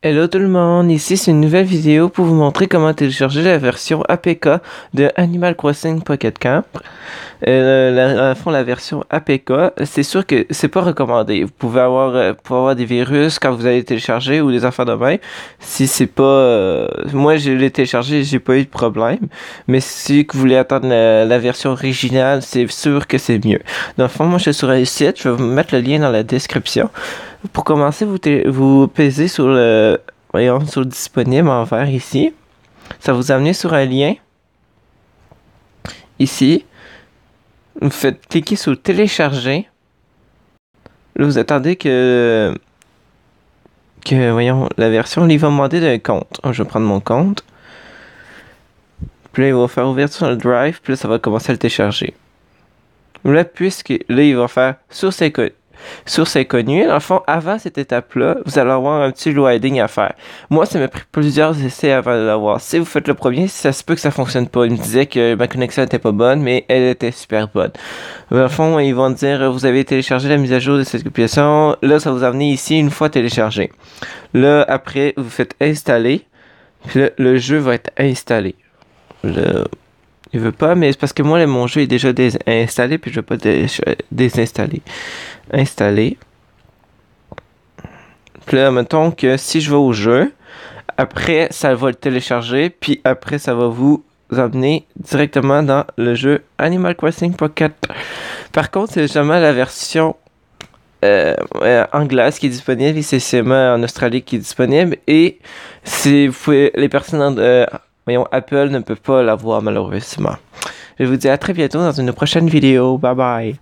Hello tout le monde, ici c'est une nouvelle vidéo pour vous montrer comment télécharger la version APK de Animal Crossing Pocket Camp. À fond, la version APK, c'est sûr que c'est pas recommandé. Vous pouvez avoir des virus quand vous allez télécharger ou des affaires de même. Si c'est pas, moi je l'ai téléchargé, j'ai pas eu de problème. Mais si vous voulez attendre la version originale, c'est sûr que c'est mieux. Dans le fond, moi je suis sur un site, je vais vous mettre le lien dans la description. Pour commencer, vous pesez sur le disponible en vert ici. Ça vous amène sur un lien ici. Vous faites cliquer sur télécharger. Là, vous attendez que la version, il va me demander d'un compte. Je vais prendre mon compte. Puis là, il va faire ouverture sur le drive. Puis là, ça va commencer à le télécharger. Là, il va faire source inconnue. Dans le fond, avant cette étape-là, vous allez avoir un petit loading à faire. Moi, ça m'a pris plusieurs essais avant de l'avoir. Si vous faites le premier, ça se peut que ça fonctionne pas. Il me disait que ma connexion était pas bonne, mais elle était super bonne. Dans le fond, ils vont dire, vous avez téléchargé la mise à jour de cette application. Là, ça vous a amené ici une fois téléchargé. Là, après, vous faites installer. Puis là, le jeu va être installé. Là, il veut pas, mais c'est parce que moi, mon jeu est déjà installé, puis je veux pas désinstaller. Installer. Puis là, mettons que si je vais au jeu, après, ça va le télécharger, puis après, ça va vous emmener directement dans le jeu Animal Crossing Pocket. Par contre, c'est jamais la version anglaise qui est disponible, et c'est seulement en Australie qui est disponible, et les personnes Apple ne peuvent pas l'avoir malheureusement. Je vous dis à très bientôt dans une prochaine vidéo. Bye bye.